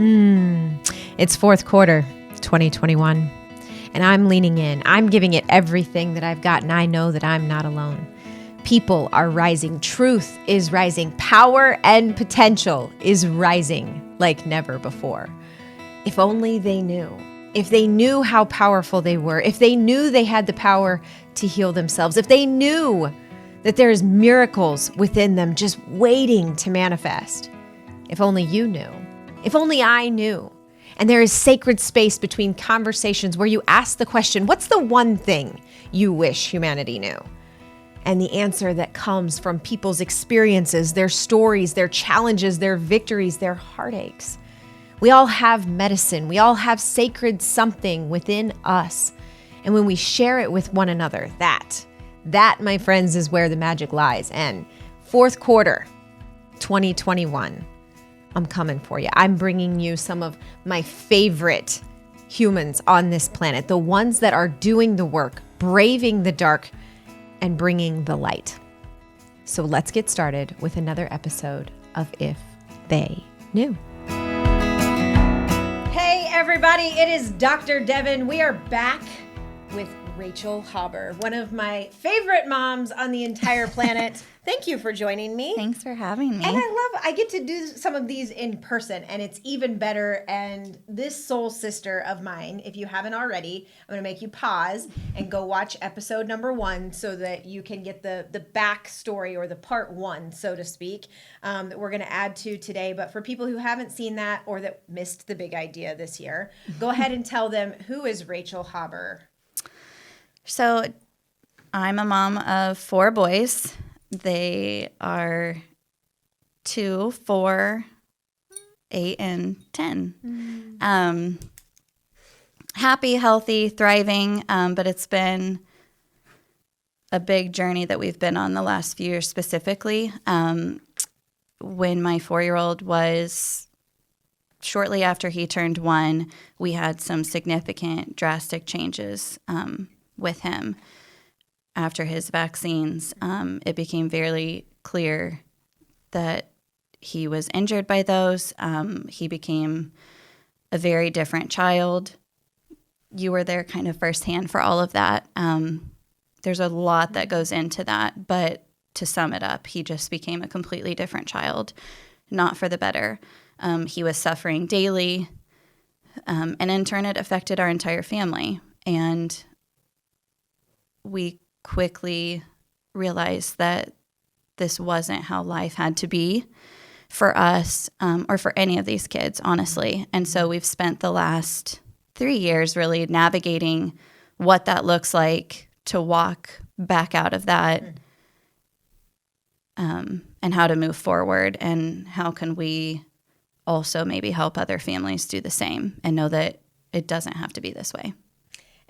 It's fourth quarter, 2021, and I'm leaning in. I'm giving it everything that I've got, and I know that I'm not alone. People are rising. Truth is rising. Power and potential is rising like never before. If only they knew. If they knew how powerful they were. If they knew they had the power to heal themselves. If they knew that there's miracles within them just waiting to manifest. If only you knew. If only I knew. And there is sacred space between conversations where you ask the question, what's the one thing you wish humanity knew? And the answer that comes from people's experiences, their stories, their challenges, their victories, their heartaches. We all have medicine. We all have sacred something within us. And when we share it with one another, that, my friends, is where the magic lies. And fourth quarter, 2021. I'm coming for you. I'm bringing you some of my favorite humans on this planet, the ones that are doing the work, braving the dark, and bringing the light. So let's get started with another episode of If They Knew. Hey, everybody, it is Dr. Devin. We are back with Rachel Hauber, one of my favorite moms on the entire planet. Thank you for joining me. Thanks for having me. And I get to do some of these in person, and it's even better. And this soul sister of mine, if you haven't already, I'm going to make you pause and go watch episode number 1 so that you can get the backstory, or the part 1, so to speak, that we're going to add to today. But for people who haven't seen that or that missed the big idea this year, go ahead and tell them, who is Rachel Hauber? So I'm a mom of 4 boys. They are 2, 4, 8, and 10. Happy, healthy, thriving, but it's been a big journey that we've been on the last few years specifically. When my 4-year-old was shortly after he turned 1, we had some significant, drastic changes with him. After his vaccines, it became very clear that he was injured by those. He became a very different child. You were there kind of firsthand for all of that. There's a lot that goes into that, but to sum it up, he just became a completely different child, not for the better. He was suffering daily, and in turn, it affected our entire family. And we quickly realized that this wasn't how life had to be for us, or for any of these kids, honestly. And so we've spent the last 3 years really navigating what that looks like to walk back out of that, and how to move forward, and how can we also maybe help other families do the same and know that it doesn't have to be this way.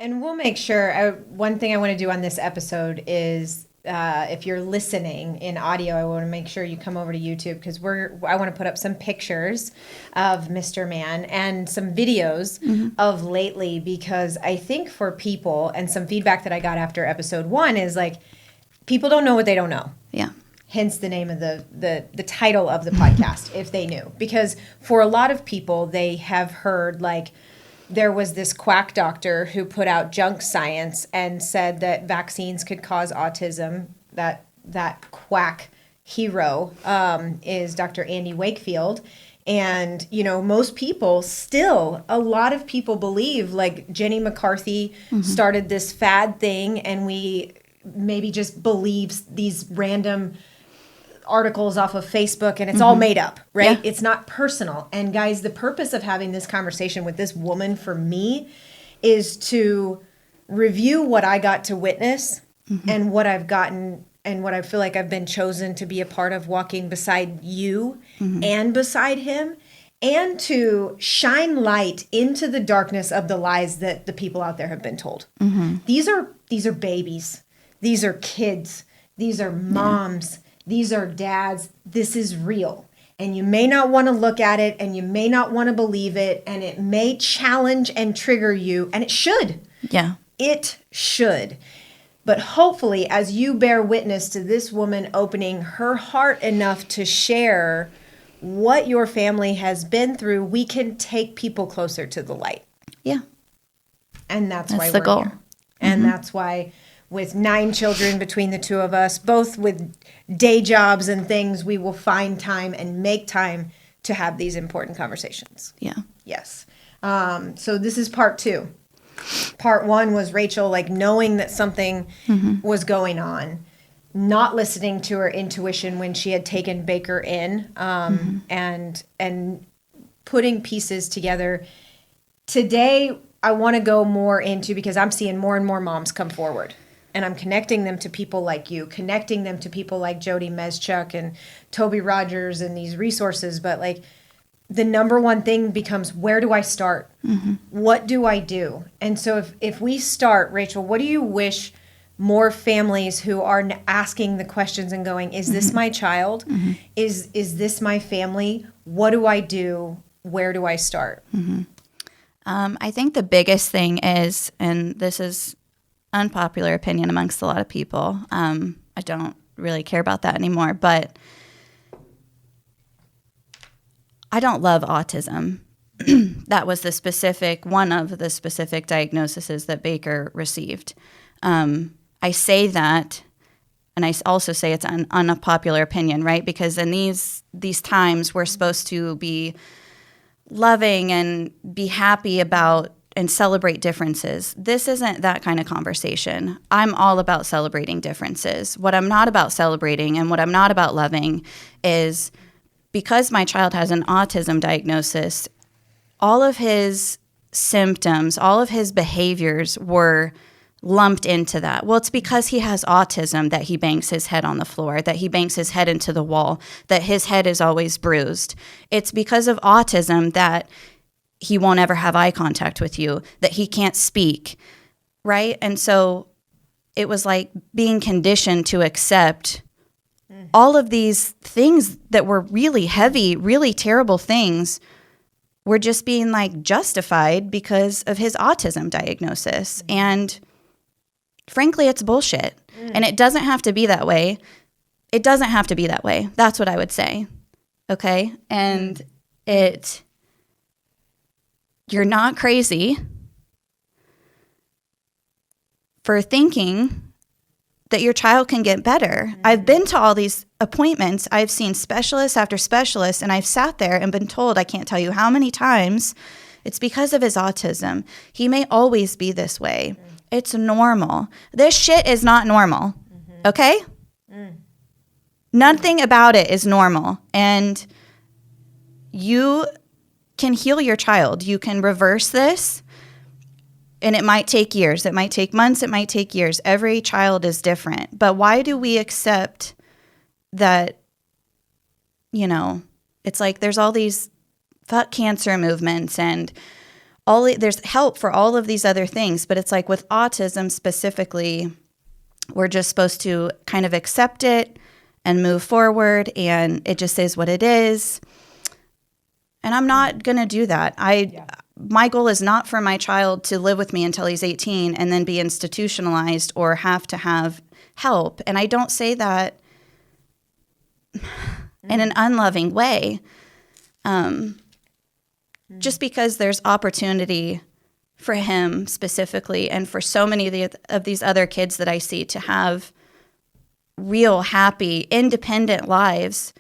And we'll make sure, one thing I want to do on this episode is, if you're listening in audio, I want to make sure you come over to YouTube, because I want to put up some pictures of Mr. Man and some videos of lately, because I think for people, and some feedback that I got after episode 1 is like, people don't know what they don't know. Yeah. Hence the name of the title of the podcast, If They Knew. Because for a lot of people, they have heard like, there was this quack doctor who put out junk science and said that vaccines could cause autism. That quack hero is Dr. Andy Wakefield. And, most people still, a lot of people believe, like Jenny McCarthy started this fad thing, and we maybe just believe these random articles off of Facebook, and it's all made up, right? Yeah. It's not personal. And guys, the purpose of having this conversation with this woman for me is to review what I got to witness and what I've gotten and what I feel like I've been chosen to be a part of, walking beside you and beside him, and to shine light into the darkness of the lies that the people out there have been told. These are babies. These are kids. These are moms. Yeah. These are dads. This is real. And you may not want to look at it, and you may not want to believe it, and it may challenge and trigger you, and it should. Yeah. It should. But hopefully, as you bear witness to this woman opening her heart enough to share what your family has been through, we can take people closer to the light. Yeah. And that's why the we're goal. here. And that's why with 9 children between the two of us, both with day jobs and things, we will find time and make time to have these important conversations. Yeah. Yes. So this is part 2. Part 1 was Rachel, like, knowing that something was going on, not listening to her intuition when she had taken Baker in, and putting pieces together. Today, I want to go more into, because I'm seeing more and more moms come forward, and I'm connecting them to people like you, connecting them to people like Jody Meschuk and Toby Rogers and these resources. But like, the number one thing becomes, where do I start? What do I do? And so if we start, Rachel, what do you wish more families who are asking the questions and going, is this my child? Is this my family? What do I do? Where do I start? I think the biggest thing is, and this is unpopular opinion amongst a lot of people, I don't really care about that anymore, but I don't love autism. That was one of the specific diagnoses that Baker received. I say that, and I also say it's an unpopular opinion, right? Because in these times, we're supposed to be loving and be happy about and celebrate differences. This isn't that kind of conversation. I'm all about celebrating differences. What I'm not about celebrating and what I'm not about loving is, because my child has an autism diagnosis, all of his symptoms, all of his behaviors were lumped into that. Well, it's because he has autism that he bangs his head on the floor, that he bangs his head into the wall, that his head is always bruised. It's because of autism that he won't ever have eye contact with you, that he can't speak, right? And so it was like being conditioned to accept all of these things that were really heavy, really terrible things, were just being like justified because of his autism diagnosis. And frankly, it's bullshit. And it doesn't have to be that way. It doesn't have to be that way. That's what I would say. Okay? And you're not crazy for thinking that your child can get better. I've been to all these appointments. I've seen specialist after specialist, and I've sat there and been told, I can't tell you how many times, it's because of his autism. He may always be this way. It's normal. This shit is not normal, okay? Nothing about it is normal. And you can heal your child. You can reverse this. And it might take years. It might take months. It might take years. Every child is different. But why do we accept that, it's like there's all these fuck cancer movements and there's help for all of these other things. But it's like with autism specifically, we're just supposed to kind of accept it and move forward. And it just is what it is. And I'm not going to do that. My goal is not for my child to live with me until he's 18 and then be institutionalized or have to have help. And I don't say that in an unloving way. Just because there's opportunity for him specifically and for so many of these other kids that I see to have real, happy, independent lives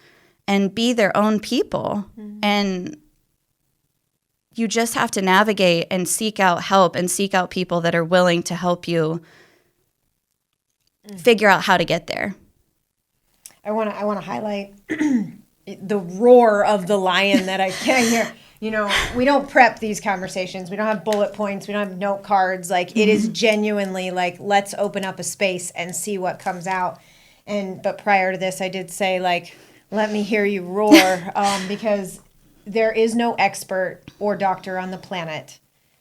and be their own people. And you just have to navigate and seek out help and seek out people that are willing to help you figure out how to get there. I want to highlight the roar of the lion that I can hear. We don't prep these conversations. We don't have bullet points. We don't have note cards. Like, it is genuinely like, let's open up a space and see what comes out. But prior to this, I did say, like, let me hear you roar, because there is no expert or doctor on the planet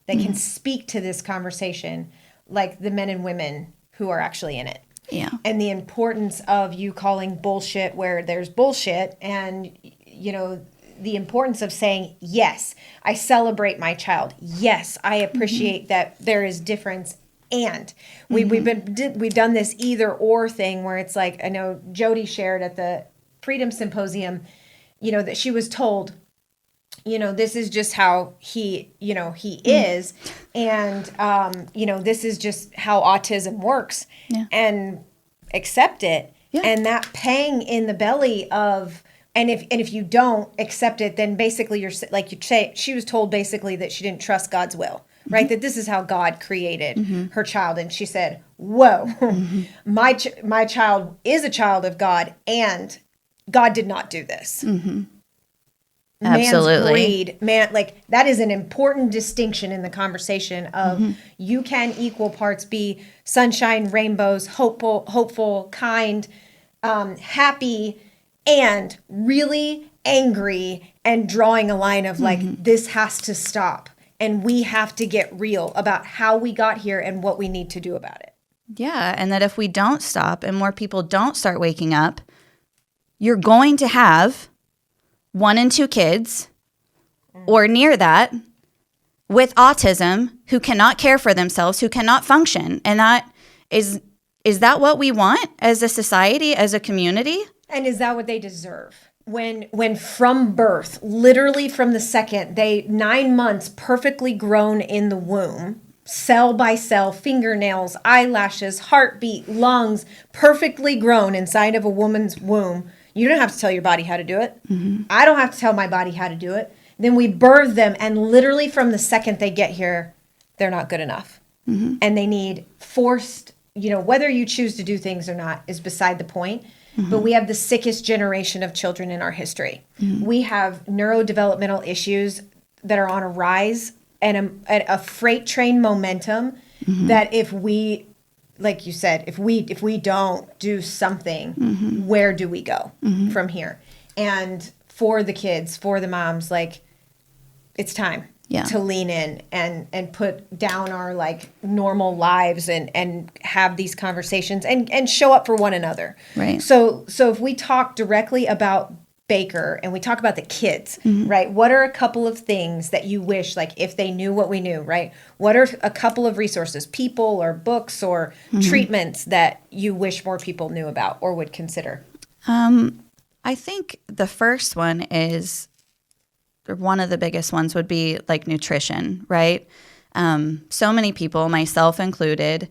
that can speak to this conversation like the men and women who are actually in it. Yeah. And the importance of you calling bullshit where there's bullshit, and, the importance of saying, yes, I celebrate my child. Yes, I appreciate that there is difference. And we've done this either or thing where it's like, I know Jody shared at the Freedom Symposium, that she was told, this is just how he is. And, this is just how autism works, and accept it. Yeah. And that pang in the belly of, and if you don't accept it, then basically you're like you say, she was told basically that she didn't trust God's will, right? That this is how God created her child. And she said, whoa, my child is a child of God, and God did not do this. Absolutely. Man's greed, that is an important distinction in the conversation of you can equal parts be sunshine, rainbows, hopeful, kind, happy, and really angry, and drawing a line of this has to stop, and we have to get real about how we got here and what we need to do about it. Yeah, and that if we don't stop and more people don't start waking up, you're going to have 1 and 2 kids or near that with autism who cannot care for themselves, who cannot function. And that is that what we want as a society, as a community? And is that what they deserve? When from birth, literally from the second, 9 months perfectly grown in the womb, cell by cell, fingernails, eyelashes, heartbeat, lungs, perfectly grown inside of a woman's womb. You don't have to tell your body how to do it. I don't have to tell my body how to do it. Then we birth them, and literally from the second they get here, they're not good enough. And they need forced, whether you choose to do things or not is beside the point. But we have the sickest generation of children in our history. We have neurodevelopmental issues that are on a rise, and a freight train momentum that if we, like you said, if we don't do something, where do we go from here? And for the kids, for the moms, it's time to lean in and put down our normal lives and have these conversations and show up for one another. Right. So if we talk directly about Baker and we talk about the kids, right? What are a couple of things that you wish, if they knew what we knew, right? What are a couple of resources, people or books or treatments that you wish more people knew about or would consider? I think the first one is, one of the biggest ones would be nutrition, right? So many people, myself included,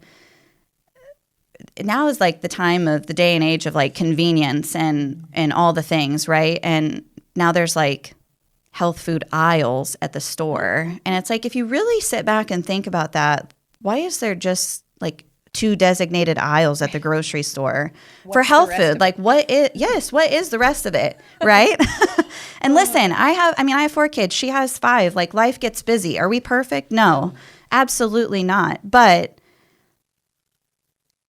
now is the time of the day and age of convenience and all the things, right? And now there's health food aisles at the store. And it's if you really sit back and think about that, why is there just 2 designated aisles at the grocery store for health food? What is the rest of it, right? And listen, I have 4 kids. She has 5. Life gets busy. Are we perfect? No, absolutely not. But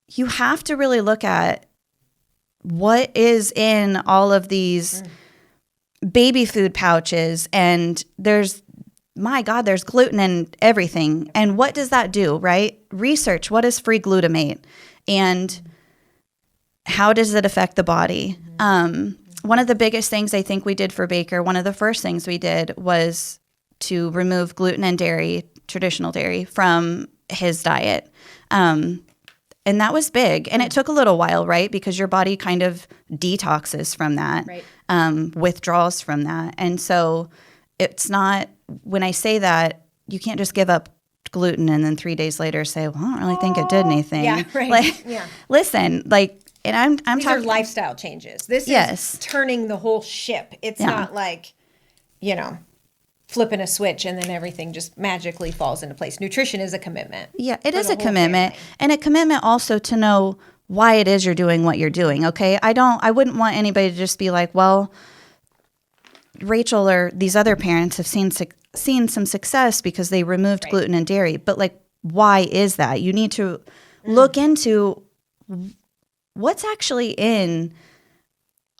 you have to really look at what is in all of these baby food pouches, and there's gluten in everything. And what does that do, right? Research, what is free glutamate, and how does it affect the body? One of the biggest things I think we did for Baker, one of the first things we did was to remove gluten and dairy, traditional dairy, from his diet. And that was big. And it took a little while, right? Because your body kind of detoxes from that, right. Withdraws from that. And so it's not, when I say that, you can't just give up gluten and then 3 days later say, well, I don't really think it did anything. Yeah, right. Listen, and I'm These talking are lifestyle changes. This is turning the whole ship. It's not flipping a switch and then everything just magically falls into place. Nutrition is a commitment. Yeah, it is a commitment, and a commitment also to know why it is you're doing what you're doing. Okay, I wouldn't want anybody to just be well, Rachel or these other parents have seen some success because they removed gluten and dairy, but why is that? You need to look into what's actually in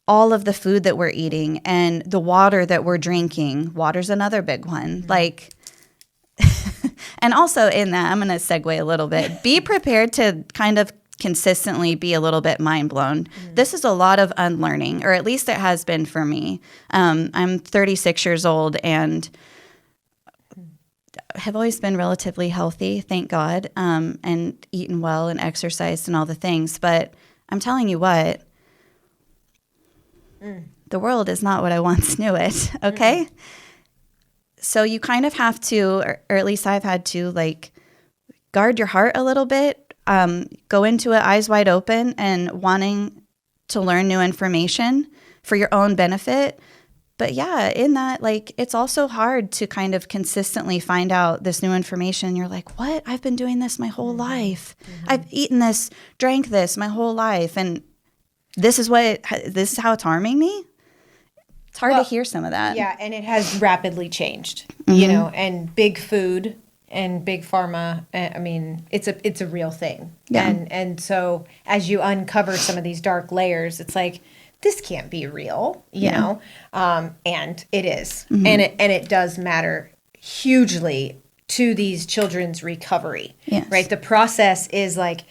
all of the food that we're eating and the water that we're drinking. Water's another big one. And also in that, I'm going to segue a little bit. Be prepared to kind of consistently be a little bit mind blown. This is a lot of unlearning, or at least it has been for me. I'm 36 years old and have always been relatively healthy, thank God, and eaten well and exercised and all the things. But I'm telling you what, The world is not what I once knew it, okay? So you kind of have to, or at least I've had to, like, guard your heart a little bit, go into it eyes wide open and wanting to learn new information for your own benefit. But yeah, in that, like, it's also hard to kind of consistently find out this new information. You're like, what? I've been doing this my whole life. I've eaten this, drank this my whole life. And this is how it's harming me. It's hard to hear some of that. Yeah, and it has rapidly changed, you know, and big food and big pharma, I mean, it's a real thing. Yeah. And so as you uncover some of these dark layers, it's like, this can't be real, you know? And it is. And it does matter hugely to these children's recovery, right? The process is like,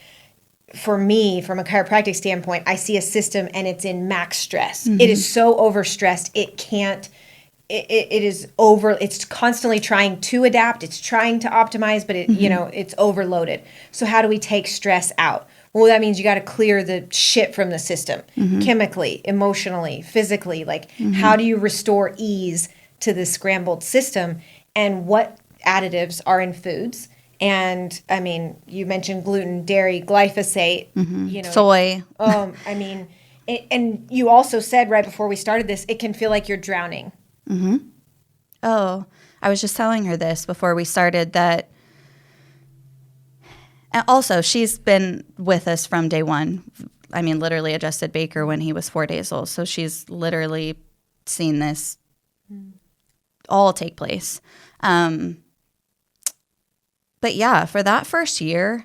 for me, from a chiropractic standpoint, I see a system and it's in max stress. It is so overstressed. It's constantly trying to adapt. It's trying to optimize, but it's overloaded. So how do we take stress out? Well, that means you got to clear the shit from the system, chemically, emotionally, physically. Like, how do you restore ease to this scrambled system? And what additives are in foods? And I mean, you mentioned gluten, dairy, glyphosate, soy. I mean, and you also said right before we started this, it can feel like you're drowning. Oh, I was just telling her this before we started that. And also, she's been with us from day one. I mean, literally adjusted Baker when he was 4 days old. So she's literally seen this all take place. But yeah, for that first year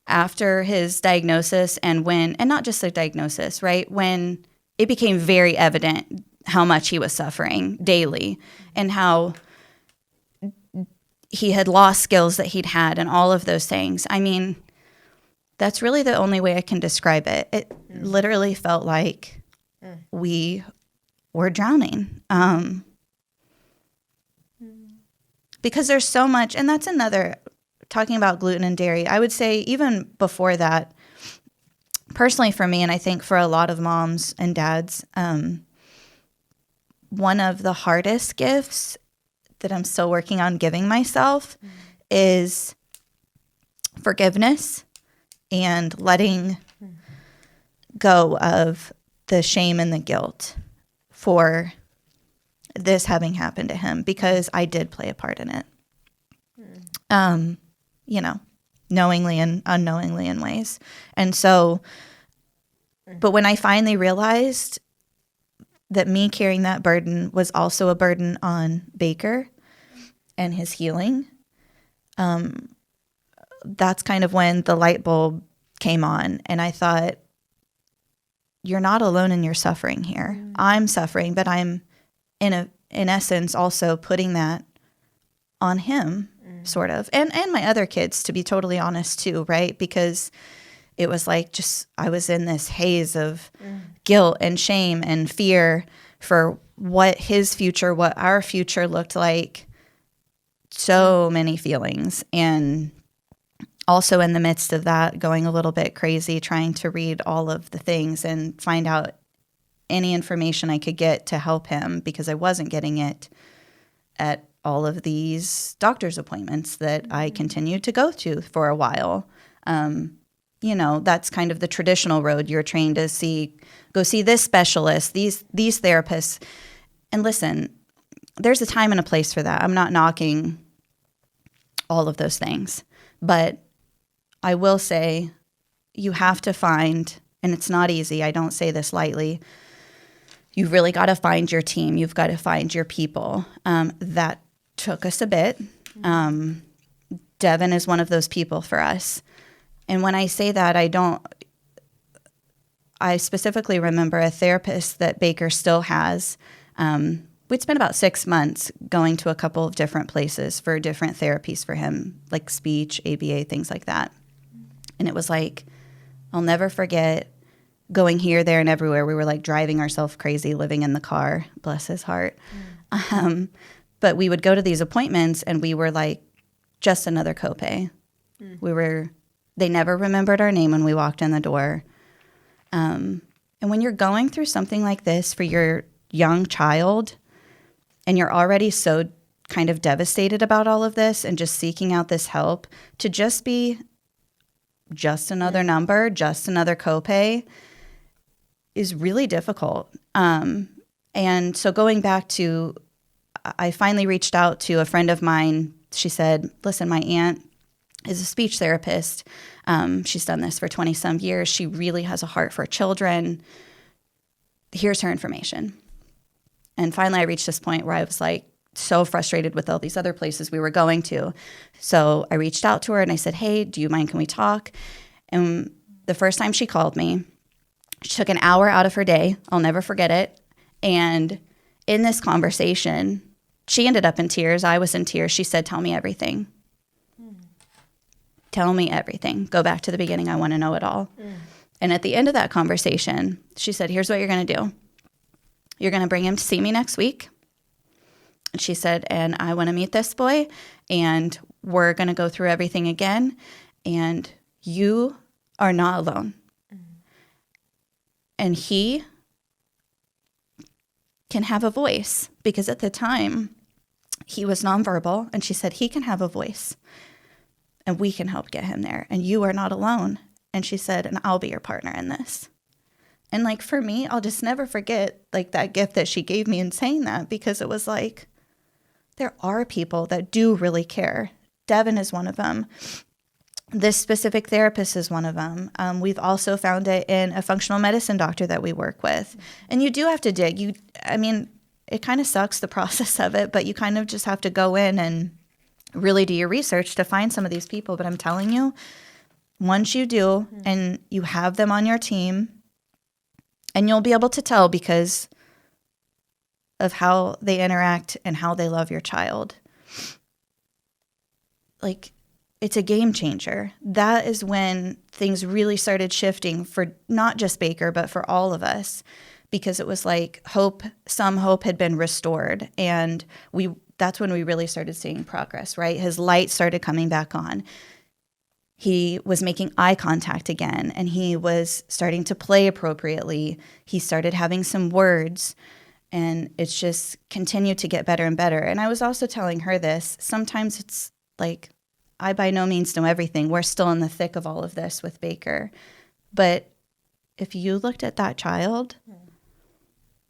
after his diagnosis and not just the diagnosis, right? When it became very evident how much he was suffering daily and how he had lost skills that he'd had and all of those things. I mean, that's really the only way I can describe it. It literally felt like we were drowning. Because there's so much, and that's another, talking about gluten and dairy, I would say even before that, personally for me, and I think for a lot of moms and dads, one of the hardest gifts that I'm still working on giving myself is forgiveness and letting go of the shame and the guilt for this having happened to him, because I did play a part in it, knowingly and unknowingly in ways. And so, but when I finally realized that me carrying that burden was also a burden on Baker and his healing, that's kind of when the light bulb came on. And I thought, you're not alone in your suffering here. I'm suffering, but I'm in essence also putting that on him, sort of. And my other kids, to be totally honest too, right? Because it was like I was in this haze of guilt and shame and fear for what his future, what our future looked like. So many feelings. And also in the midst of that, going a little bit crazy, trying to read all of the things and find out any information I could get to help him, because I wasn't getting it at all of these doctor's appointments that I continued to go to for a while. That's kind of the traditional road. You're trained to go see this specialist, these therapists. And listen, there's a time and a place for that. I'm not knocking all of those things. But I will say you have to find, and it's not easy, I don't say this lightly, you've really got to find your team. You've got to find your people. That took us a bit. Devin is one of those people for us. And when I say that, I specifically remember a therapist that Baker still has. We'd spent about 6 months going to a couple of different places for different therapies for him, like speech, ABA, things like that. And it was like, I'll never forget going here, there, and everywhere. We were like driving ourselves crazy, living in the car, bless his heart. But we would go to these appointments and we were like just another copay. They never remembered our name when we walked in the door. And when you're going through something like this for your young child, and you're already so kind of devastated about all of this and just seeking out this help, to just be just another number, just another copay is really difficult. And so going back to, I finally reached out to a friend of mine. She said, listen, my aunt is a speech therapist. She's done this for 20 some years. She really has a heart for children. Here's her information. And finally I reached this point where I was like so frustrated with all these other places we were going to. So I reached out to her and I said, hey, do you mind, can we talk? And the first time she called me, she took an hour out of her day. I'll never forget it. And in this conversation, she ended up in tears. I was in tears. She said, tell me everything. Tell me everything. Go back to the beginning. I want to know it all. And at the end of that conversation, she said, here's what you're going to do. You're going to bring him to see me next week. And she said, and I want to meet this boy, and we're going to go through everything again, and you are not alone. And he can have a voice, because at the time he was nonverbal, and she said he can have a voice and we can help get him there, and you are not alone. And she said, and I'll be your partner in this. And like, for me, I'll just never forget like that gift that she gave me in saying that, because it was like, there are people that do really care. Devin is one of them. This specific therapist is one of them. We've also found it in a functional medicine doctor that we work with. And you do have to dig. It kind of sucks, the process of it, but you kind of just have to go in and really do your research to find some of these people. But I'm telling you, once you do and you have them on your team, and you'll be able to tell because of how they interact and how they love your child. Like, it's a game changer. That is when things really started shifting for not just Baker, but for all of us, because it was like some hope had been restored. And that's when we really started seeing progress, right? His light started coming back on. He was making eye contact again, and he was starting to play appropriately. He started having some words, and it's just continued to get better and better. And I was also telling her this. Sometimes it's like, I by no means know everything. We're still in the thick of all of this with Baker. But if you looked at that child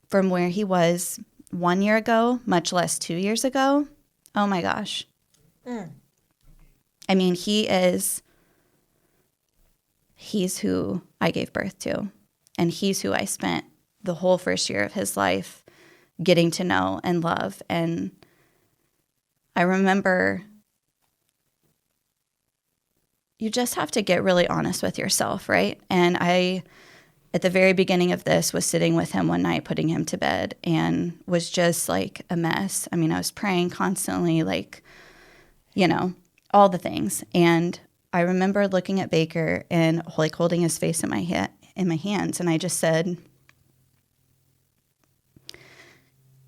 from where he was 1 year ago, much less 2 years ago, oh my gosh. I mean, he's who I gave birth to, and he's who I spent the whole first year of his life getting to know and love. And I remember you just have to get really honest with yourself, right? And I, at the very beginning of this, was sitting with him one night, putting him to bed, and was just like a mess. I mean, I was praying constantly, like, all the things. And I remember looking at Baker and like holding his face in my hands, and I just said,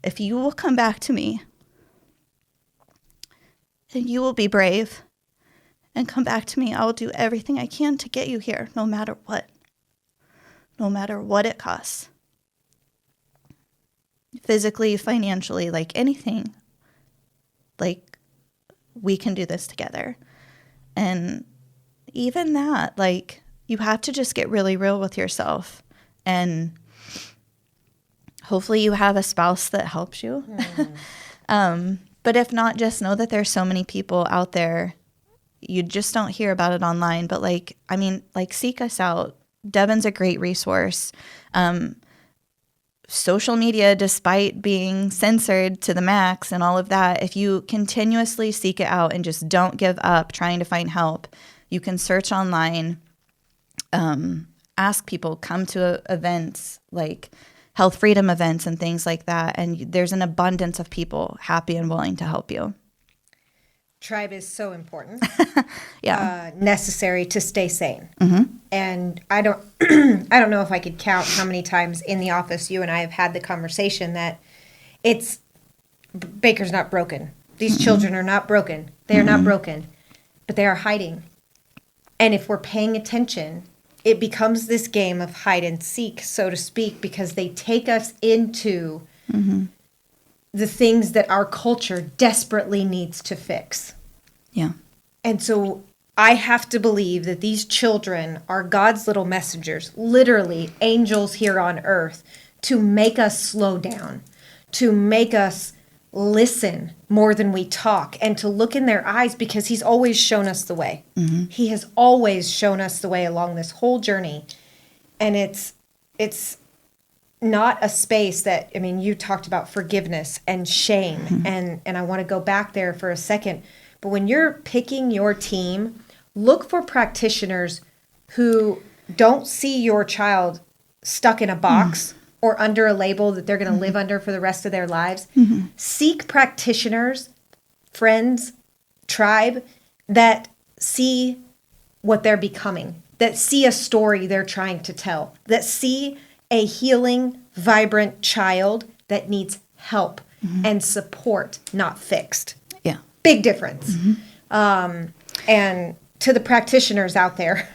if you will come back to me and you will be brave and come back to me, I will do everything I can to get you here, no matter what it costs. Physically, financially, like anything. Like, we can do this together. And even that, like, you have to just get really real with yourself. And hopefully you have a spouse that helps you. But if not, just know that there's so many people out there. You just don't hear about it online. But seek us out. Devin's a great resource. Social media, despite being censored to the max and all of that, if you continuously seek it out and just don't give up trying to find help, you can search online, ask people, come to events like health freedom events and things like that. And there's an abundance of people happy and willing to help you. Tribe is so important. Necessary to stay sane. Mm-hmm. And I don't know if I could count how many times in the office you and I have had the conversation that Baker's not broken. These children are not broken. They are not broken, but they are hiding. And if we're paying attention it becomes this game of hide and seek, so to speak, because they take us into the things that our culture desperately needs to fix. Yeah. And so I have to believe that these children are God's little messengers, literally angels here on earth, to make us slow down, to make us listen more than we talk, and to look in their eyes, because he's always shown us the way. He has always shown us the way along this whole journey. And it's not a space that, I mean, you talked about forgiveness and shame, and I want to go back there for a second. But when you're picking your team, look for practitioners who don't see your child stuck in a box or under a label that they're going to live under for the rest of their lives. Seek practitioners, friends, tribe that see what they're becoming, that see a story they're trying to tell, that see a healing, vibrant child that needs help and support, not fixed. Yeah. Big difference. And to the practitioners out there,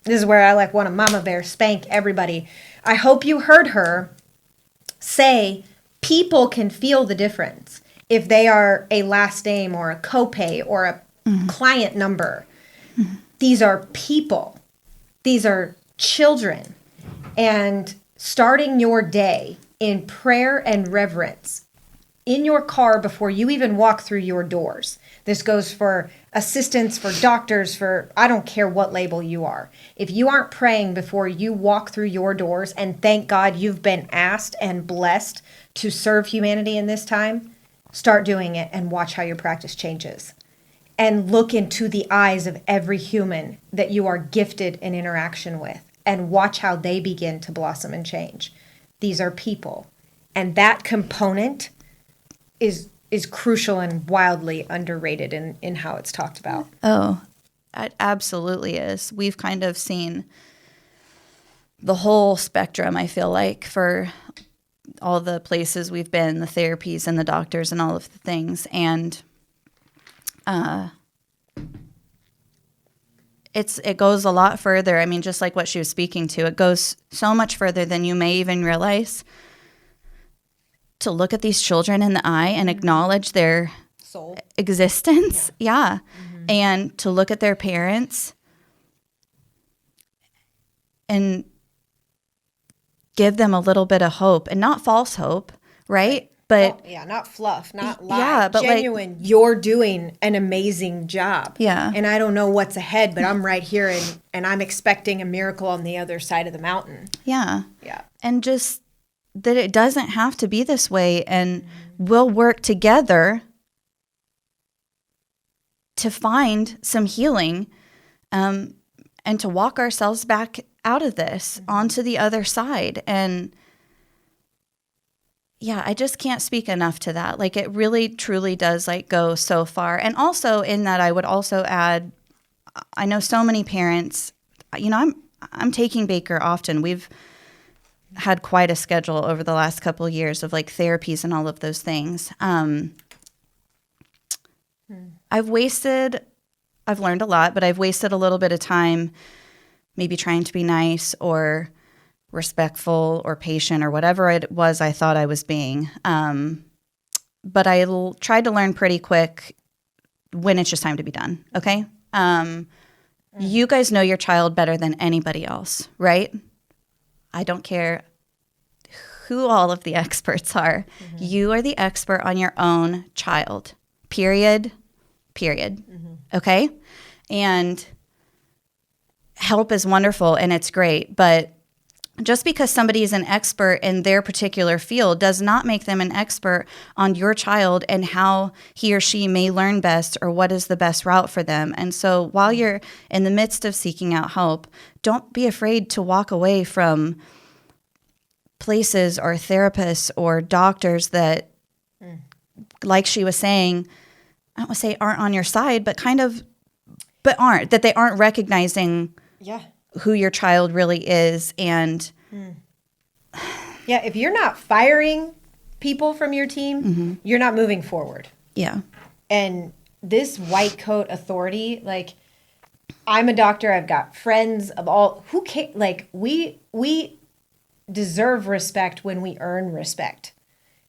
this is where I want to mama bear spank everybody. I hope you heard her say people can feel the difference if they are a last name or a copay or a client number. These are people. These are children. And starting your day in prayer and reverence in your car before you even walk through your doors. This goes for assistants, for doctors, for I don't care what label you are. If you aren't praying before you walk through your doors and thank God you've been asked and blessed to serve humanity in this time, start doing it and watch how your practice changes. And look into the eyes of every human that you are gifted in interaction with and watch how they begin to blossom and change. These are people. And that component is crucial and wildly underrated in how it's talked about. Oh, it absolutely is. We've kind of seen the whole spectrum, I feel like, for all the places we've been, the therapies and the doctors and all of the things. And it goes a lot further. I mean, just like what she was speaking to, it goes so much further than you may even realize. To look at these children in the eye and acknowledge their Soul. existence. Yeah. And to look at their parents and give them a little bit of hope, and not false hope, right? But not fluff, not lie. Yeah, but genuine. You're doing an amazing job. Yeah. And I don't know what's ahead, but I'm right here and I'm expecting a miracle on the other side of the mountain. yeah. Yeah. And just that it doesn't have to be this way, and we'll work together to find some healing and to walk ourselves back out of this onto the other side. And yeah, I just can't speak enough to that. Like, it really truly does go so far. And also in that, I would also add, I know so many parents, I'm taking Baker often. We've had quite a schedule over the last couple of years of therapies and all of those things. I've learned a lot, but I've wasted a little bit of time maybe trying to be nice or respectful or patient or whatever it was I thought I was being. But I tried to learn pretty quick when it's just time to be done. Okay. You guys know your child better than anybody else, right? I don't care who all of the experts are. You are the expert on your own child, period. Okay? And help is wonderful and it's great, but just because somebody is an expert in their particular field does not make them an expert on your child and how he or she may learn best or what is the best route for them. And so while you're in the midst of seeking out help, don't be afraid to walk away from places or therapists or doctors that, like she was saying, I don't want to say aren't on your side, but aren't, that they aren't recognizing who your child really is. And yeah, if you're not firing people from your team, you're not moving forward. Yeah. And this white coat authority, I'm a doctor. I've got friends of all who can like we deserve respect when we earn respect.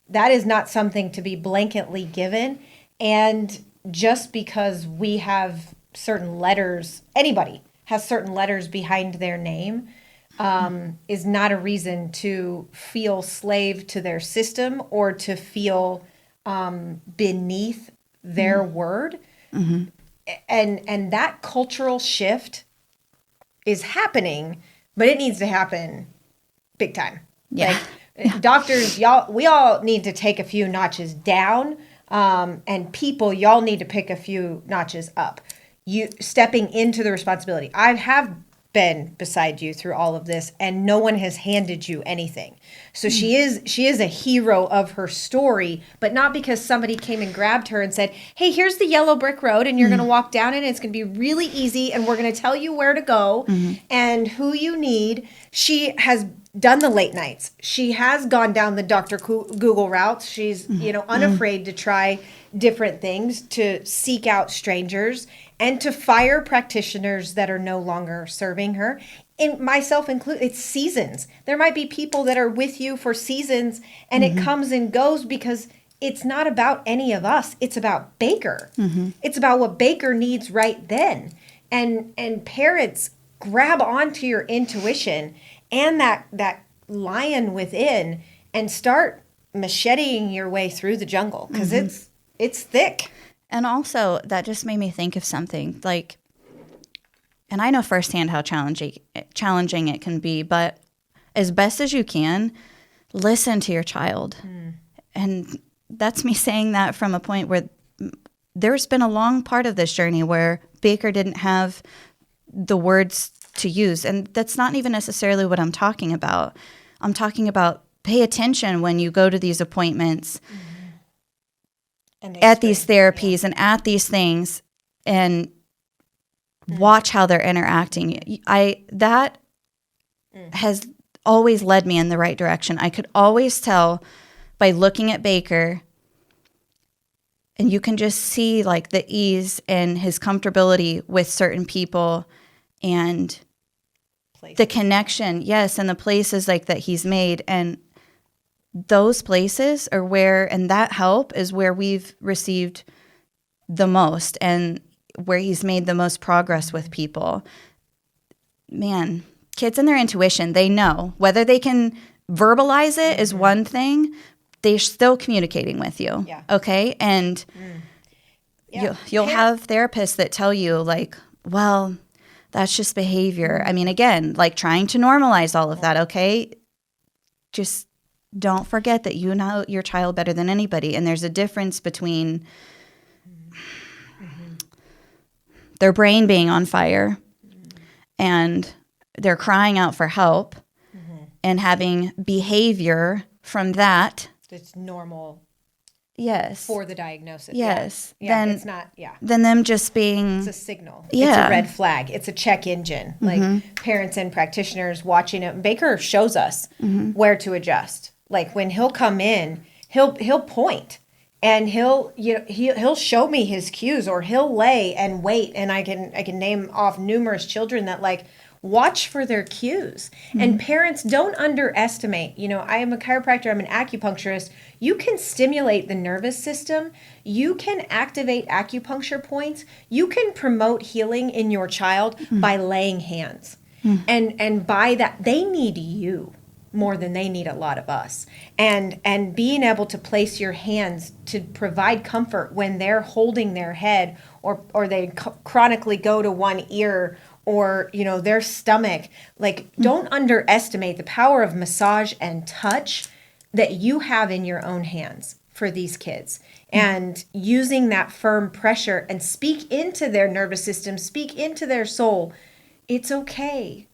That is not something to be blanketly given. And just because we have certain letters, anybody has certain letters behind their name, is not a reason to feel slave to their system or to feel beneath their word. And that cultural shift is happening, but it needs to happen big time. Yeah. Like doctors, we all need to take a few notches down, and people, y'all need to pick a few notches up. You stepping into the responsibility. I have been beside you through all of this, and no one has handed you anything. So she is a hero of her story, but not because somebody came and grabbed her and said, "Hey, here's the yellow brick road, and you're going to walk down it. And it's going to be really easy, and we're going to tell you where to go and who you need." She has done the late nights. She has gone down the Dr. Google routes. She's, unafraid to try different things, to seek out strangers and to fire practitioners that are no longer serving her. And myself included, it's seasons. There might be people that are with you for seasons and it comes and goes because it's not about any of us. It's about Baker. It's about what Baker needs right then. And parents, grab onto your intuition and that lion within and start macheting your way through the jungle because it's thick. And also, that just made me think of something like, and I know firsthand how challenging it can be, but as best as you can, listen to your child. And that's me saying that from a point where there's been a long part of this journey where Baker didn't have the words to use. And that's not even necessarily what I'm talking about. I'm talking about pay attention when you go to these appointments, at these therapies and at these things, and watch how they're interacting. That has always led me in the right direction. I could always tell by looking at Baker, and you can just see like the ease and his comfortability with certain people and the connection, yes, and the places like that he's made. And those places are where, and that help is where we've received the most and where he's made the most progress with people. Man, kids and their intuition, they know. Whether they can verbalize it is one thing, they're still communicating with you. Yeah. Okay? And you'll have therapists that tell you like, well, that's just behavior. I mean, again, like trying to normalize all of that, okay? Just don't forget that you know your child better than anybody. And there's a difference between their brain being on fire and they're crying out for help and having behavior from that. It's normal. Yes. For the diagnosis. Yes. Yeah. Then It's not, Then them just being. It's a signal. Yeah. It's a red flag. It's a check engine. Like parents and practitioners watching it. Baker shows us where to adjust. Like when he'll come in, he'll point and he'll show me his cues, or he'll lay and wait. And I can name off numerous children that like watch for their cues. And parents, don't underestimate. I am a chiropractor. I'm an acupuncturist. You can stimulate the nervous system. You can activate acupuncture points. You can promote healing in your child by laying hands. And by that, they need you more than they need a lot of us. And being able to place your hands to provide comfort when they're holding their head or they chronically go to one ear or, their stomach. Like, don't underestimate the power of massage and touch that you have in your own hands for these kids. And using that firm pressure and speak into their nervous system, speak into their soul. It's okay.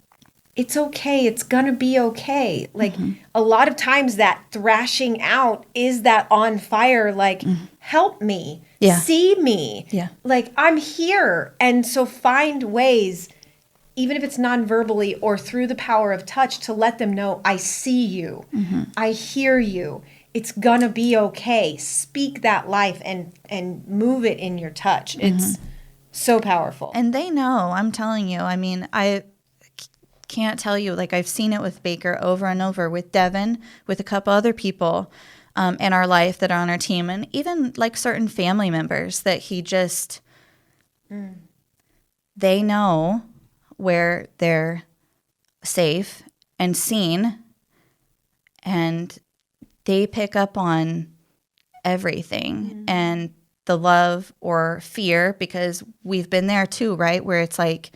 It's okay. It's going to be okay. Like a lot of times that thrashing out is that on fire, like, help me, see me. Yeah. Like, I'm here. And so find ways, even if it's non-verbally or through the power of touch, to let them know, I see you. I hear you. It's going to be okay. Speak that life and move it in your touch. So powerful. And they know, I'm telling you. I mean, I can't tell you, like, I've seen it with Baker over and over, with Devin, with a couple other people in our life that are on our team, and even like certain family members that he just, they know where they're safe and seen, and they pick up on everything and the love or fear, because we've been there too, right? Where it's like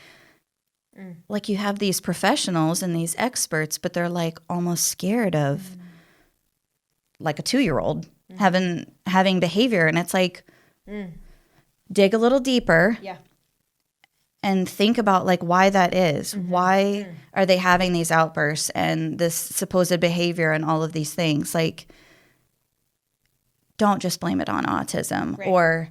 you have these professionals and these experts, but they're like almost scared of like a 2-year-old having behavior. And it's like, dig a little deeper. Yeah. And think about like why that is. Why are they having these outbursts and this supposed behavior and all of these things? Like, don't just blame it on autism or.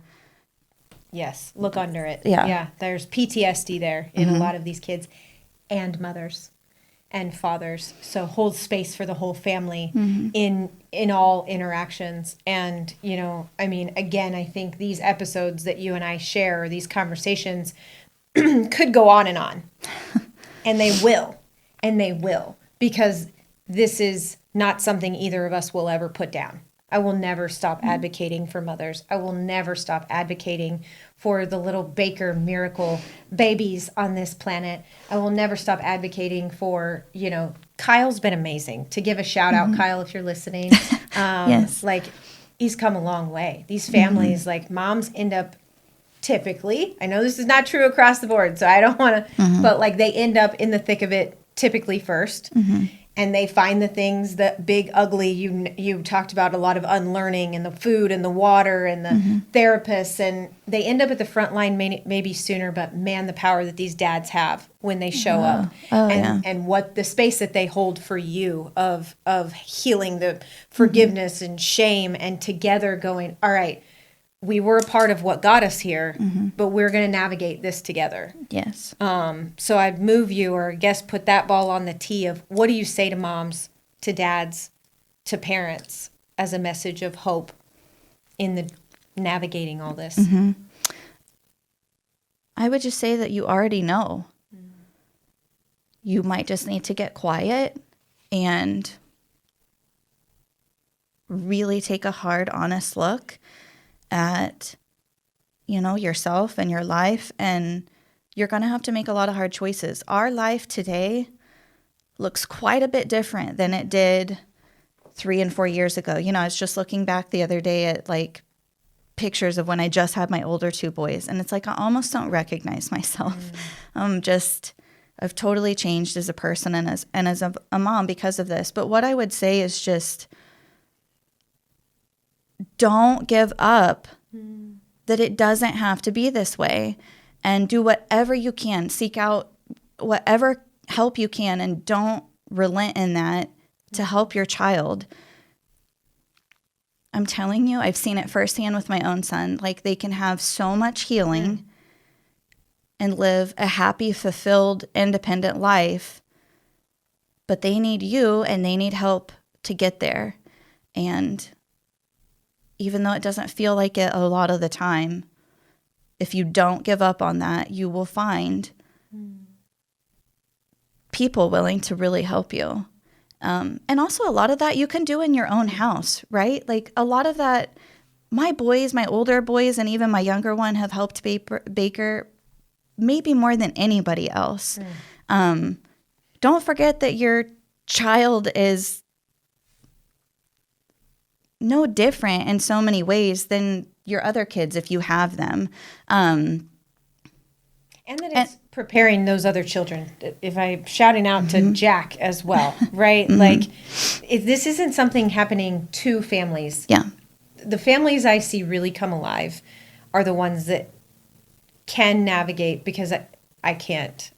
Yes. Look under it. Yeah. Yeah. There's PTSD there in a lot of these kids, and mothers and fathers. So hold space for the whole family in all interactions. And, you know, I mean, again, I think these episodes that you and I share, or these conversations, could go on. And they will. And they will. Because this is not something either of us will ever put down. I will never stop advocating for mothers. I will never stop advocating for the little Baker miracle babies on this planet. I will never stop advocating for, you know, Kyle's been amazing. To give a shout out, Kyle, if you're listening. Yes. Like, he's come a long way. These families, like, moms end up typically, I know this is not true across the board, so I don't want to, but like they end up in the thick of it typically first. And they find the things that big, ugly, you talked about a lot of unlearning, and the food and the water and the therapists, and they end up at the front line maybe sooner, but man, the power that these dads have when they show up, and what the space that they hold for you of healing, the forgiveness and shame, and together going, all right, we were a part of what got us here, but we're going to navigate this together. Yes. So I'd move you, or I guess put that ball on the tee of, what do you say to moms, to dads, to parents as a message of hope in the navigating all this? I would just say that you already know. You might just need to get quiet and really take a hard, honest look at, you know, yourself and your life, and you're going to have to make a lot of hard choices. Our life today looks quite a bit different than it did 3 and 4 years ago. You know, I was just looking back the other day at like pictures of when I just had my older 2 boys, and it's like I almost don't recognize myself. I've totally changed as a person and as a mom because of this. But what I would say is just, don't give up that it doesn't have to be this way, and do whatever you can. Seek out whatever help you can, and don't relent in that to help your child. I'm telling you, I've seen it firsthand with my own son. Like, they can have so much healing and live a happy, fulfilled, independent life, but they need you and they need help to get there. And even though it doesn't feel like it a lot of the time, if you don't give up on that, you will find people willing to really help you. And also a lot of that you can do in your own house, right? Like, a lot of that, my boys, my older boys, and even my younger one have helped Baker maybe more than anybody else. Don't forget that your child is no different in so many ways than your other kids if you have them. And that it's preparing those other children. If I'm shouting out to Jack as well, right? Like, this isn't something happening to families. Yeah. The families I see really come alive are the ones that can navigate, because I can't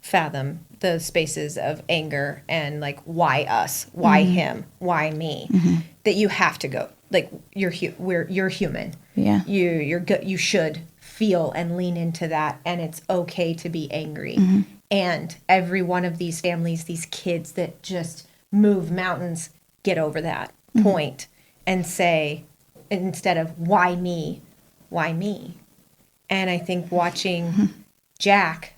fathom the spaces of anger and like, why us, why him, why me, that you have to go, like, you're human. Yeah. You should feel and lean into that, and it's okay to be angry. And every one of these families, these kids that just move mountains, get over that point and say, instead of why me, And I think watching Jack,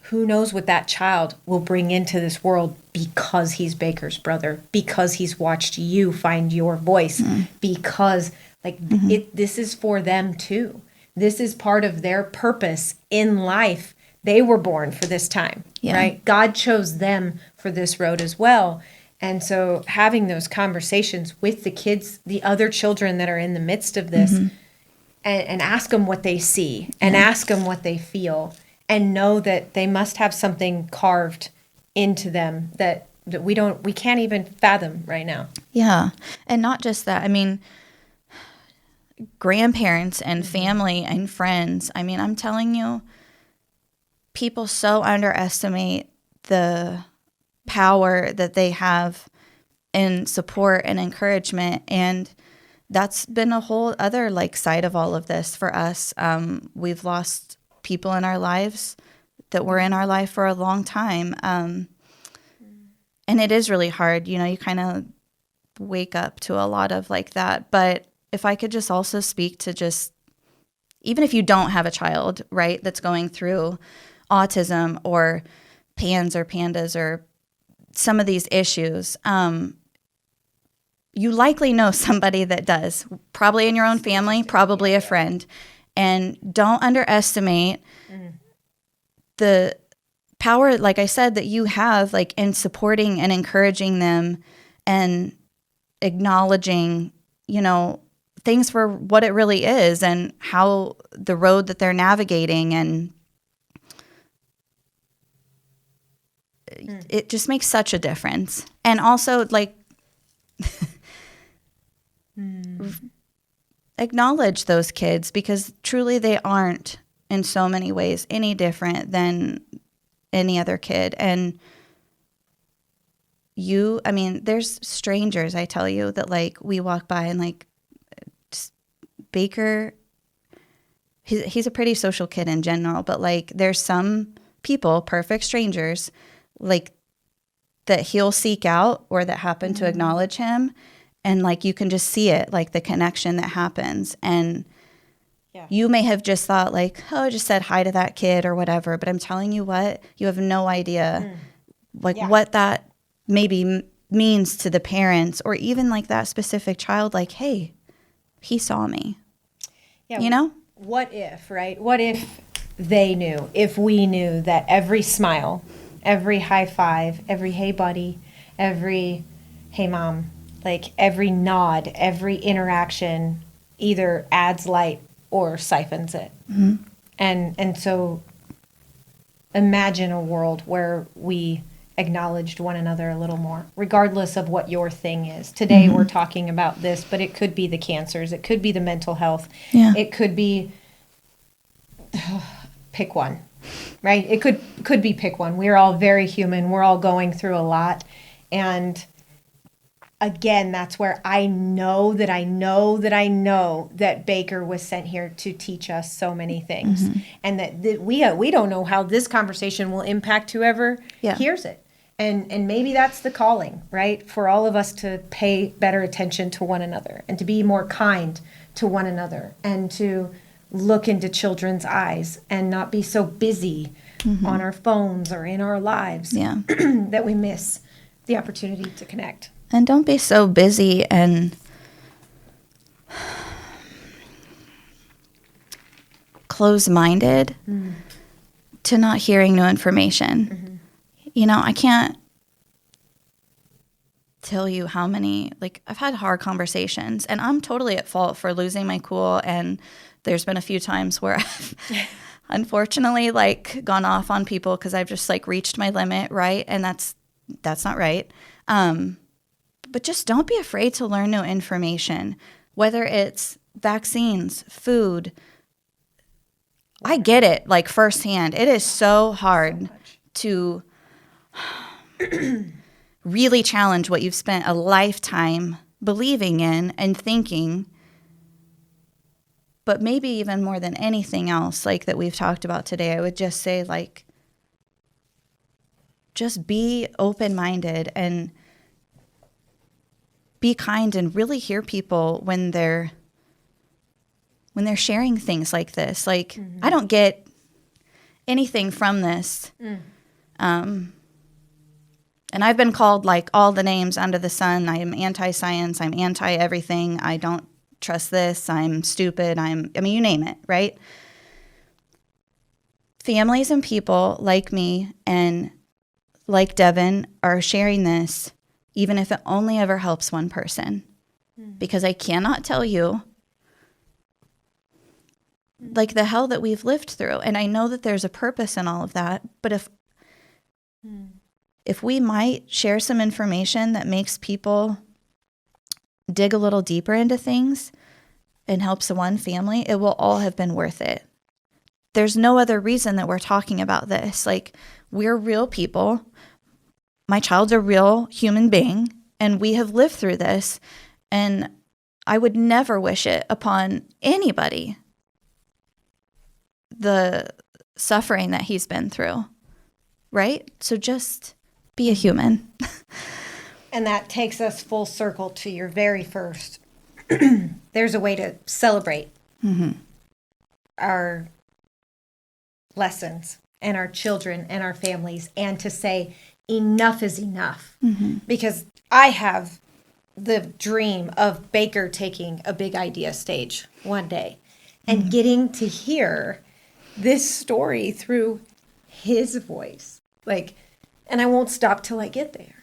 who knows what that child will bring into this world because he's Baker's brother, because he's watched you find your voice, because this is for them too. This is part of their purpose in life. They were born for this time, right? God chose them for this road as well. And so having those conversations with the kids, the other children that are in the midst of this, and ask them what they see and ask them what they feel, and know that they must have something carved into them that we can't even fathom right now. Yeah. And not just that. I mean, grandparents and family and friends. I mean, I'm telling you, people so underestimate the power that they have in support and encouragement. And that's been a whole other side of all of this for us. We've lost people in our lives that were in our life for a long time. And it is really hard. You kind of wake up to a lot of that. But if I could just also speak to just, even if you don't have a child, right, that's going through autism or PANS or PANDAS or some of these issues, you likely know somebody that does, probably in your own family, probably a friend. And don't underestimate the power, like I said, that you have in supporting and encouraging them and acknowledging, things for what it really is and how the road that they're navigating. And it just makes such a difference. And also acknowledge those kids, because truly they aren't in so many ways any different than any other kid. And there's strangers, I tell you, that we walk by and Baker, he's a pretty social kid in general, but there's some people, perfect strangers, that he'll seek out or that happen to acknowledge him. And you can just see it, the connection that happens. And you may have just thought I just said hi to that kid or whatever. But I'm telling you what, you have no idea what that maybe means to the parents or even that specific child. Hey, he saw me. Yeah. What if, right? What if they knew, if we knew that every smile, every high five, every hey buddy, every hey mom, every nod, every interaction either adds light or siphons it. And so imagine a world where we acknowledged one another a little more, regardless of what your thing is. Today we're talking about this, but it could be the cancers, it could be the mental health, it could be pick one, right? It could be pick one. We're all very human. We're all going through a lot. And again, that's where I know that Baker was sent here to teach us so many things, and that we don't know how this conversation will impact whoever hears it. And maybe that's the calling, right? For all of us to pay better attention to one another and to be more kind to one another and to look into children's eyes and not be so busy on our phones or in our lives that we miss the opportunity to connect. And don't be so busy and close-minded to not hearing new information. I can't tell you how many, I've had hard conversations, and I'm totally at fault for losing my cool, and there's been a few times where I've unfortunately gone off on people because I've just reached my limit, right? And that's not right. But just don't be afraid to learn new information, whether it's vaccines, food. I get it, firsthand. It is so hard to really challenge what you've spent a lifetime believing in and thinking. But maybe even more than anything else, that we've talked about today, I would just say, just be open-minded and be kind and really hear people when they're when they're sharing things like this. Like, I don't get anything from this. And I've been called like all the names under the sun. I am anti-science. I'm anti-everything. I don't trust this. I'm stupid. I mean, you name it, right? Families and people like me and like Devin are sharing this, even if it only ever helps one person. Because I cannot tell you like the hell that we've lived through. And I know that there's a purpose in all of that. But if we might share some information that makes people dig a little deeper into things and helps one family, it will all have been worth it. There's no other reason that we're talking about this. Like, we're real people. My child's a real human being, and we have lived through this. And I would never wish it upon anybody, the suffering that he's been through, right? So just be a human. And that takes us full circle to your very first. There's a way to celebrate our lessons and our children and our families, and to say enough is enough. Because I have the dream of Baker taking a big idea stage one day and getting to hear this story through his voice. Like, and I won't stop till I get there.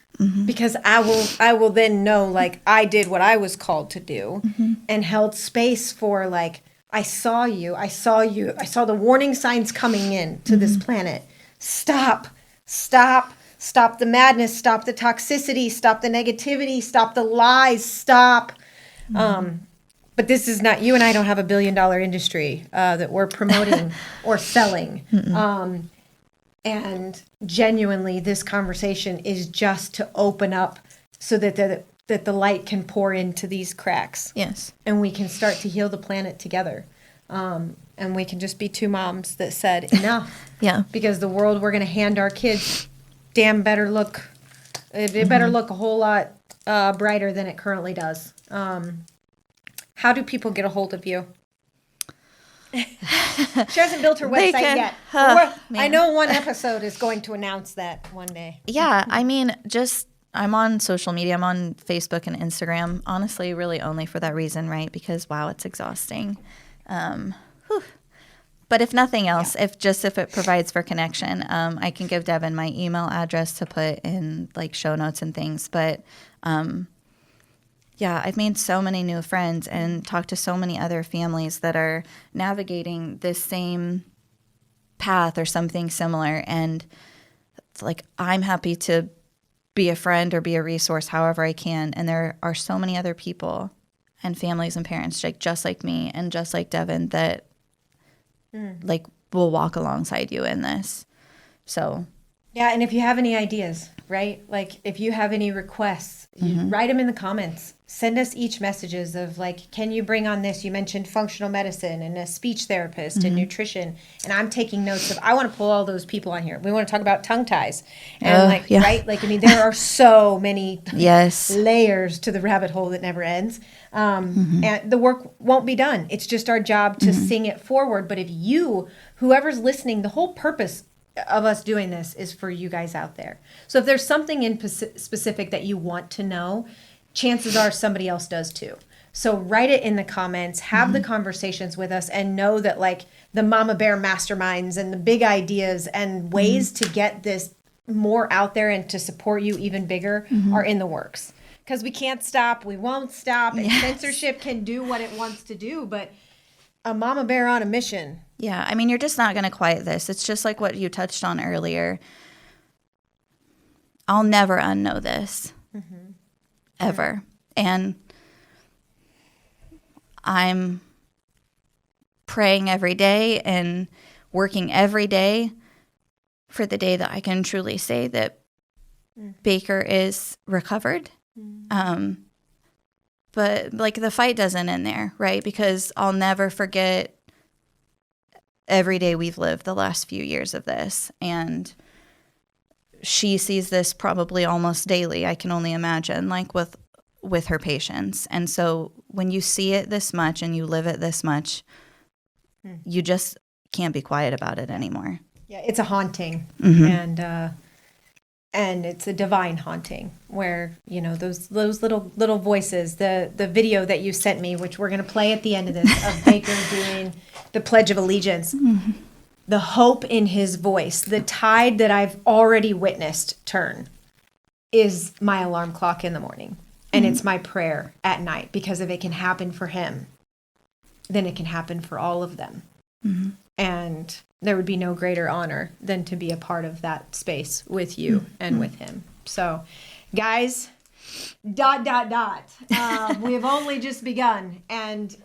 Because I will then know, like, I did what I was called to do and held space for, like, I saw the warning signs coming in to this planet. Stop the madness, stop the toxicity, stop the negativity, stop the lies, stop. But this is not, you and I don't have $1 billion industry that we're promoting or selling. And genuinely, this conversation is just to open up so that the light can pour into these cracks. Yes. And we can start to heal the planet together. And we can just be two moms that said enough. Yeah. Because the world we're going to hand our kids it better look a whole lot brighter than it currently does. How do people get a hold of you? She hasn't built her website yet. I know one episode is going to announce that one day. Yeah, I mean, I'm on social media. I'm on Facebook and Instagram, honestly, really only for that reason, right? Because, wow, it's exhausting. But if nothing else, if it provides for connection, I can give Devin my email address to put in, like, show notes and things. But, yeah, I've made so many new friends and talked to so many other families that are navigating this same path or something similar. And it's like, I'm happy to be a friend or be a resource however I can. And there are so many other people and families and parents just like me and just like Devin that like will walk alongside you in this. So yeah, and if you have any ideas, right? Like, if you have any requests, you write them in the comments. Send us each messages of, like, can you bring on this? You mentioned functional medicine and a speech therapist and nutrition. And I'm taking notes of, I want to pull all those people on here. We want to talk about tongue ties. And right? Like, I mean, there are so many layers to the rabbit hole that never ends. And the work won't be done. It's just our job to sing it forward. But if whoever's listening, the whole purpose of us doing this is for you guys out there. So if there's something in specific that you want to know, chances are somebody else does too. So write it in the comments, have the conversations with us, and know that, like, the Mama Bear masterminds and the big ideas and ways to get this more out there and to support you even bigger are in the works. Because we can't stop, we won't stop, and censorship can do what it wants to do, but a Mama Bear on a mission. Yeah, I mean, you're just not going to quiet this. It's just like what you touched on earlier. I'll never unknow this. Ever. And I'm praying every day and working every day for the day that I can truly say that Baker is recovered. But, like, the fight doesn't end there, right? Because I'll never forget every day we've lived the last few years of this. And she sees this probably almost daily, I can only imagine, like, with her patients. And so when you see it this much and you live it this much, you just can't be quiet about it anymore. Yeah, it's a haunting, and it's a divine haunting where, you know, those little voices, the video that you sent me, which we're going to play at the end of this, of Baker doing the Pledge of Allegiance, the hope in his voice, the tide that I've already witnessed turn is my alarm clock in the morning. And it's my prayer at night, because if it can happen for him, then it can happen for all of them. And there would be no greater honor than to be a part of that space with you and with him. So, guys, ... We have only just begun. And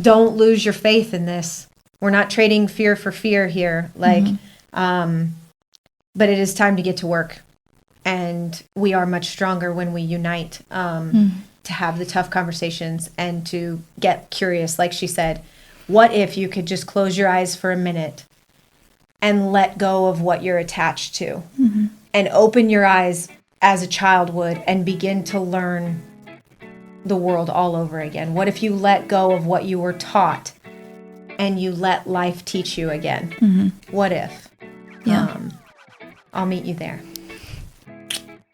don't lose your faith in this. We're not trading fear for fear here. But it is time to get to work. And we are much stronger when we unite to have the tough conversations and to get curious. Like she said, what if you could just close your eyes for a minute and let go of what you're attached to and open your eyes as a child would and begin to learn the world all over again? What if you let go of what you were taught and you let life teach you again? What if? I'll meet you there.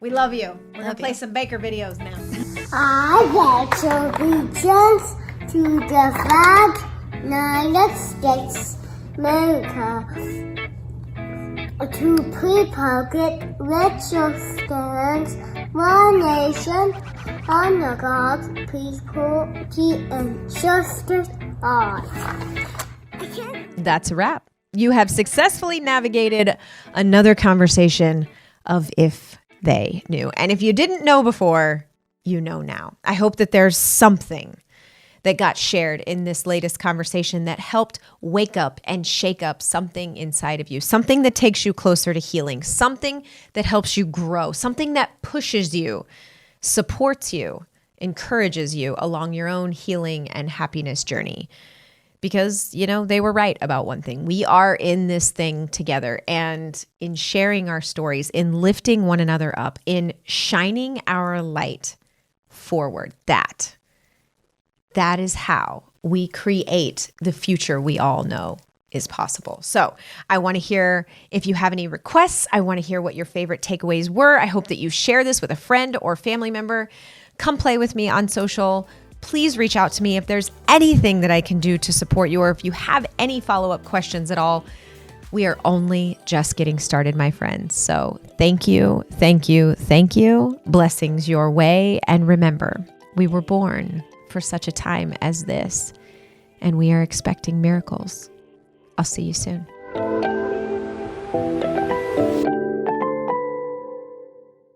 We love you. We're going to play some Baker videos now. I pledge allegiance to the flag, United States, America, to the republic which stands one nation, under God, peace, equality, and justice all. That's a wrap. You have successfully navigated another conversation of If They Knew. And if you didn't know before, you know now. I hope that there's something that got shared in this latest conversation that helped wake up and shake up something inside of you, something that takes you closer to healing, something that helps you grow, something that pushes you, supports you, encourages you along your own healing and happiness journey. Because, you know, they were right about one thing. We are in this thing together, and in sharing our stories, in lifting one another up, in shining our light forward, that is how we create the future we all know is possible. So I want to hear if you have any requests. I want to hear what your favorite takeaways were. I hope that you share this with a friend or family member. Come play with me on social. Please reach out to me if there's anything that I can do to support you, or if you have any follow-up questions at all. We are only just getting started, my friends. So thank you, thank you, thank you. Blessings your way. And remember, we were born for such a time as this, and we are expecting miracles. I'll see you soon.